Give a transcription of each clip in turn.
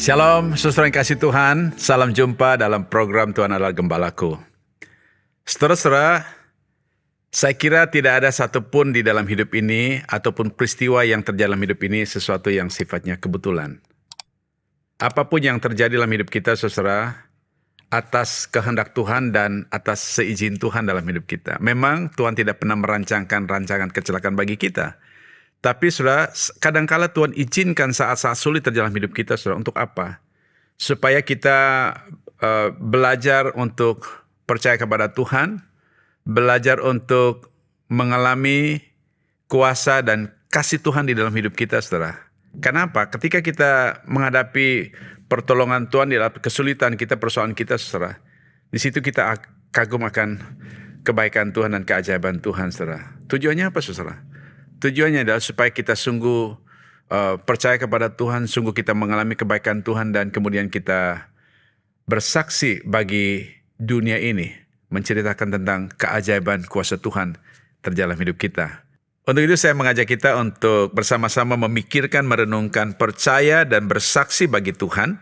Shalom, saudara yang kasih Tuhan. Salam jumpa dalam program Tuhan adalah Gembalaku. Saudara-saudara, saya kira tidak ada satupun di dalam hidup ini ataupun peristiwa yang terjadi dalam hidup ini sesuatu yang sifatnya kebetulan. Apapun yang terjadi dalam hidup kita, saudara, atas kehendak Tuhan dan atas seizin Tuhan dalam hidup kita. Memang Tuhan tidak pernah merancangkan rancangan kecelakaan bagi kita. Tapi saudara, kadangkala Tuhan izinkan saat-saat sulit terjadi dalam hidup kita, saudara. Untuk apa? Supaya kita belajar untuk percaya kepada Tuhan, belajar untuk mengalami kuasa dan kasih Tuhan di dalam hidup kita, saudara. Kenapa? Ketika kita menghadapi pertolongan Tuhan di dalam kesulitan kita, persoalan kita, saudara, di situ kita kagum akan kebaikan Tuhan dan keajaiban Tuhan, saudara. Tujuannya apa, saudara? Tujuannya adalah supaya kita sungguh percaya kepada Tuhan, sungguh kita mengalami kebaikan Tuhan, dan kemudian kita bersaksi bagi dunia ini, menceritakan tentang keajaiban kuasa Tuhan terjadi dalam hidup kita. Untuk itu saya mengajak kita untuk bersama-sama memikirkan, merenungkan, percaya dan bersaksi bagi Tuhan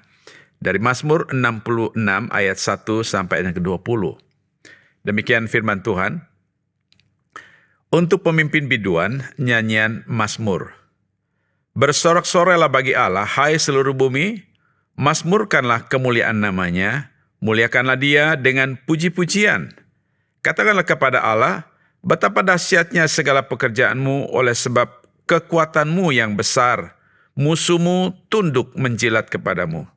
dari Mazmur 66 ayat 1 sampai ayat ke-20. Demikian firman Tuhan. Untuk pemimpin biduan, nyanyian Mazmur. Bersorak-sorailah bagi Allah, hai seluruh bumi, mazmurkanlah kemuliaan namanya, muliakanlah dia dengan puji-pujian. Katakanlah kepada Allah, betapa dahsyatnya segala pekerjaanmu oleh sebab kekuatanmu yang besar, musuhmu tunduk menjilat kepadamu.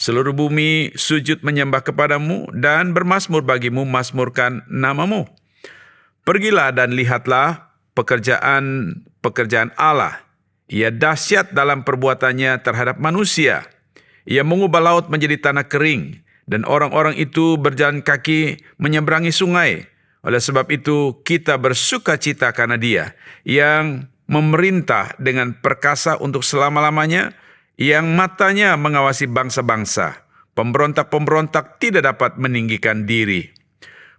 Seluruh bumi sujud menyembah kepadamu dan bermazmur bagimu, mazmurkan namamu. Pergilah dan lihatlah pekerjaan Allah. Ia dahsyat dalam perbuatannya terhadap manusia. Ia mengubah laut menjadi tanah kering, dan orang-orang itu berjalan kaki menyeberangi sungai. Oleh sebab itu kita bersuka cita karena Dia yang memerintah dengan perkasa untuk selama-lamanya, yang matanya mengawasi bangsa-bangsa. Pemberontak-pemberontak tidak dapat meninggikan diri.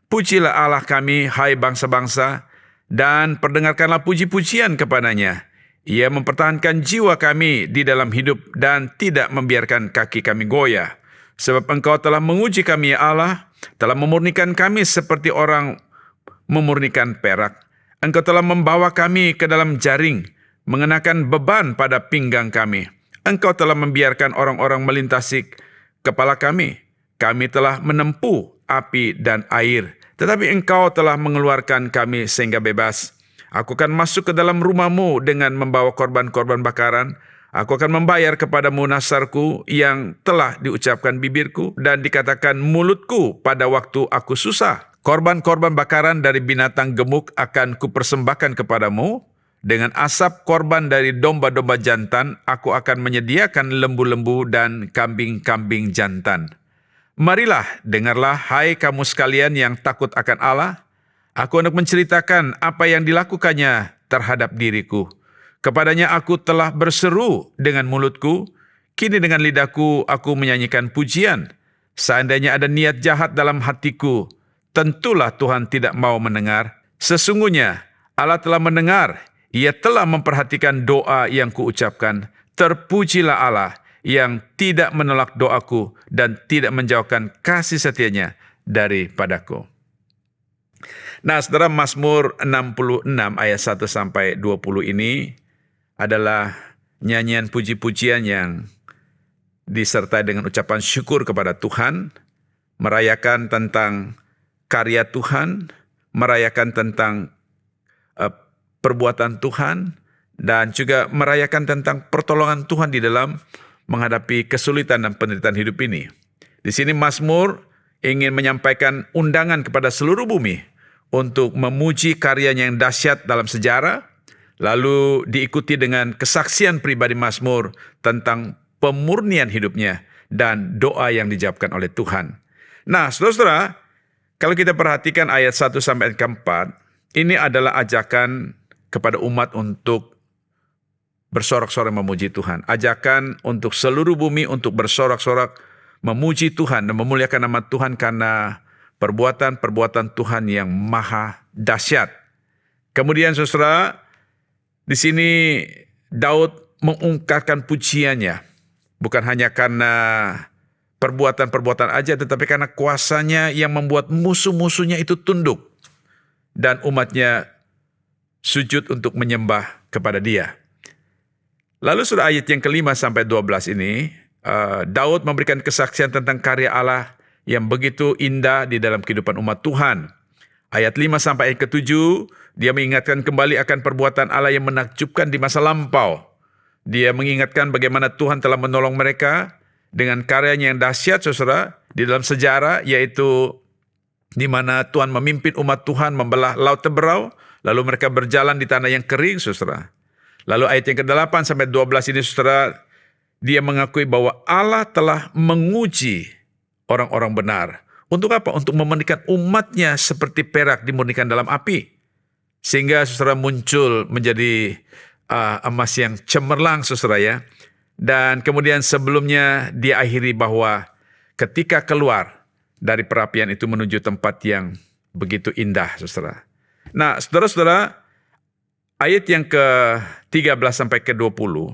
Pujilah Allah kami, hai bangsa-bangsa, dan perdengarkanlah puji-pujian kepadanya. Ia mempertahankan jiwa kami di dalam hidup dan tidak membiarkan kaki kami goyah. Sebab Engkau telah menguji kami, ya Allah, telah memurnikan kami seperti orang memurnikan perak. Engkau telah membawa kami ke dalam jaring, mengenakan beban pada pinggang kami. Engkau telah membiarkan orang-orang melintasi kepala kami. Kami telah menempuh api dan air, tetapi Engkau telah mengeluarkan kami sehingga bebas. Aku akan masuk ke dalam rumah-Mu dengan membawa korban-korban bakaran. Aku akan membayar kepadamu nasarku yang telah diucapkan bibirku dan dikatakan mulutku pada waktu aku susah. Korban-korban bakaran dari binatang gemuk akan kupersembahkan kepadamu. Dengan asap korban dari domba-domba jantan, aku akan menyediakan lembu-lembu dan kambing-kambing jantan. Marilah, dengarlah, hai kamu sekalian yang takut akan Allah. Aku hendak menceritakan apa yang dilakukannya terhadap diriku. Kepadanya aku telah berseru dengan mulutku, kini dengan lidahku aku menyanyikan pujian. Seandainya ada niat jahat dalam hatiku, tentulah Tuhan tidak mau mendengar. Sesungguhnya Allah telah mendengar, Ia telah memperhatikan doa yang kuucapkan. Terpujilah Allah yang tidak menolak doaku dan tidak menjauhkan kasih setianya daripadaku. Nah, saudara, Mazmur 66 ayat 1 sampai 20 ini adalah nyanyian puji-pujian yang disertai dengan ucapan syukur kepada Tuhan, merayakan tentang karya Tuhan, merayakan tentang perbuatan Tuhan, dan juga merayakan tentang pertolongan Tuhan di dalam menghadapi kesulitan dan penderitaan hidup ini. Di sini Mazmur ingin menyampaikan undangan kepada seluruh bumi untuk memuji karyanya yang dahsyat dalam sejarah, lalu diikuti dengan kesaksian pribadi Mazmur tentang pemurnian hidupnya dan doa yang dijawabkan oleh Tuhan. Nah, saudara-saudara, kalau kita perhatikan ayat 1 sampai ayat 4, ini adalah ajakan kepada umat untuk bersorak-sorai memuji Tuhan. Ajakan untuk seluruh bumi untuk bersorak-sorak memuji Tuhan dan memuliakan nama Tuhan karena perbuatan-perbuatan Tuhan yang maha dahsyat. Kemudian saudara, di sini Daud mengungkapkan pujiannya Bukan hanya karena perbuatan-perbuatan aja, tetapi karena kuasanya yang membuat musuh-musuhnya itu tunduk. Dan umatnya sujud untuk menyembah kepada dia. Lalu surah ayat yang ke-5 sampai 12 ini, Daud memberikan kesaksian tentang karya Allah yang begitu indah di dalam kehidupan umat Tuhan. Ayat 5 sampai ayat ke-7, dia mengingatkan kembali akan perbuatan Allah yang menakjubkan di masa lampau. Dia mengingatkan bagaimana Tuhan telah menolong mereka dengan karyanya yang dahsyat, saudara, di dalam sejarah, yaitu di mana Tuhan memimpin umat Tuhan membelah laut Teberau, lalu mereka berjalan di tanah yang kering, saudara. Lalu ayat yang ke-8 sampai 12 ini, saudara, dia mengakui bahwa Allah telah menguji orang-orang benar. Untuk apa? Untuk memurnikan umatnya seperti perak dimurnikan dalam api. Sehingga saudara muncul menjadi emas yang cemerlang, saudara ya. Dan kemudian sebelumnya dia akhiri bahwa ketika keluar dari perapian itu menuju tempat yang begitu indah, saudara. Nah, saudara-saudara, ayat yang ke-13 sampai ke-20,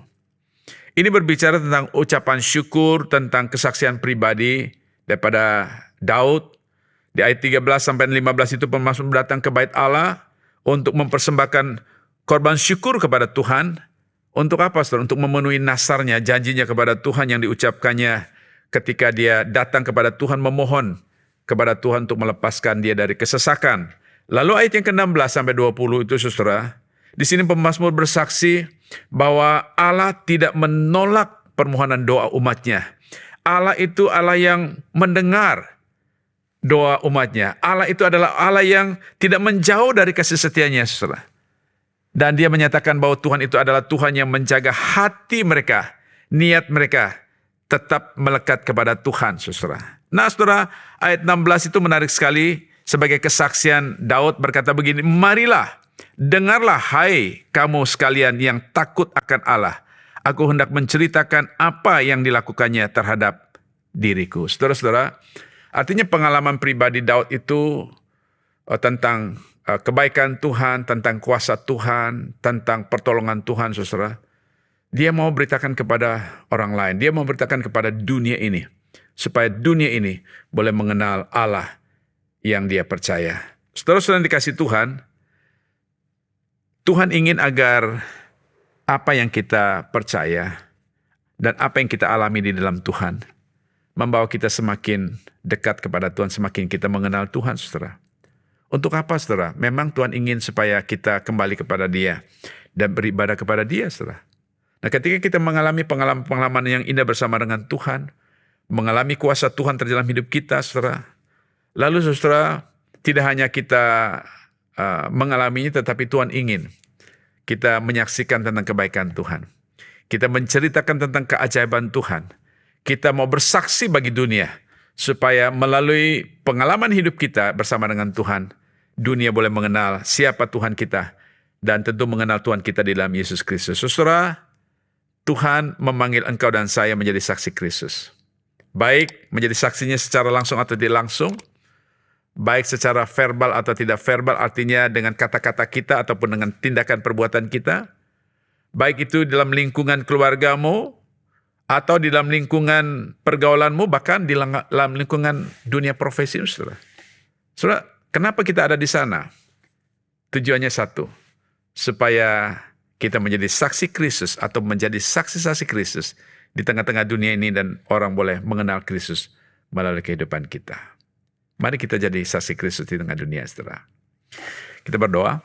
ini berbicara tentang ucapan syukur, tentang kesaksian pribadi daripada Daud. Di ayat 13 sampai 15 itu Mazmur datang ke bait Allah untuk mempersembahkan korban syukur kepada Tuhan. Untuk apa, saudara? Untuk memenuhi nasarnya, janjinya kepada Tuhan yang diucapkannya ketika dia datang kepada Tuhan memohon kepada Tuhan untuk melepaskan dia dari kesesakan. Lalu ayat yang ke-16 sampai 20 itu, saudara, di sini pemazmur bersaksi bahwa Allah tidak menolak permohonan doa umatnya. Allah itu Allah yang mendengar doa umatnya. Allah itu adalah Allah yang tidak menjauh dari kasih setianya, saudara. Dan dia menyatakan bahwa Tuhan itu adalah Tuhan yang menjaga hati mereka, niat mereka tetap melekat kepada Tuhan, saudara. Nah, saudara, ayat 16 itu menarik sekali sebagai kesaksian. Daud berkata begini, marilah, dengarlah hai kamu sekalian yang takut akan Allah. Aku hendak menceritakan apa yang dilakukannya terhadap diriku. Saudara-saudara, artinya pengalaman pribadi Daud itu tentang kebaikan Tuhan, tentang kuasa Tuhan, tentang pertolongan Tuhan, saudara. Dia mau beritakan kepada orang lain. Dia mau beritakan kepada dunia ini. Supaya dunia ini boleh mengenal Allah yang dia percaya. Saudara-saudara yang dikasih Tuhan, Tuhan ingin agar apa yang kita percaya dan apa yang kita alami di dalam Tuhan membawa kita semakin dekat kepada Tuhan, semakin kita mengenal Tuhan, saudara. Untuk apa, saudara? Memang Tuhan ingin supaya kita kembali kepada Dia dan beribadah kepada Dia, saudara. Nah, ketika kita mengalami pengalaman-pengalaman yang indah bersama dengan Tuhan, mengalami kuasa Tuhan dalam hidup kita, saudara. Lalu, saudara, tidak hanya kita mengalaminya, tetapi Tuhan ingin kita menyaksikan tentang kebaikan Tuhan. Kita menceritakan tentang keajaiban Tuhan. Kita mau bersaksi bagi dunia, supaya melalui pengalaman hidup kita bersama dengan Tuhan, dunia boleh mengenal siapa Tuhan kita, dan tentu mengenal Tuhan kita di dalam Yesus Kristus. Saudara, Tuhan memanggil engkau dan saya menjadi saksi Kristus. Baik menjadi saksinya secara langsung atau tidak langsung, baik secara verbal atau tidak verbal, artinya dengan kata-kata kita ataupun dengan tindakan perbuatan kita, baik itu dalam lingkungan keluargamu, atau di dalam lingkungan pergaulanmu, bahkan di dalam lingkungan dunia profesi, saudara. Saudara, kenapa kita ada di sana? Tujuannya satu, supaya kita menjadi saksi Kristus atau menjadi saksi-saksi Kristus di tengah-tengah dunia ini dan orang boleh mengenal Kristus melalui kehidupan kita. Mari kita jadi saksi Kristus di tengah dunia, saudara. Kita berdoa.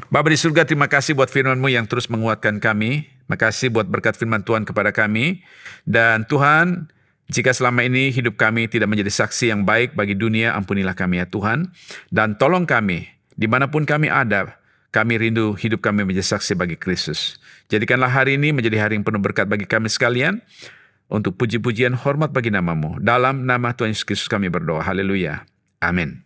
Bapa di surga, terima kasih buat firman-Mu yang terus menguatkan kami. Terima kasih buat berkat firman Tuhan kepada kami. Dan Tuhan, jika selama ini hidup kami tidak menjadi saksi yang baik bagi dunia, ampunilah kami ya Tuhan. Dan tolong kami, dimanapun kami ada, kami rindu hidup kami menjadi saksi bagi Kristus. Jadikanlah hari ini menjadi hari yang penuh berkat bagi kami sekalian. Untuk puji-pujian hormat bagi nama-Mu. Dalam nama Tuhan Yesus Kristus kami berdoa. Haleluya. Amin.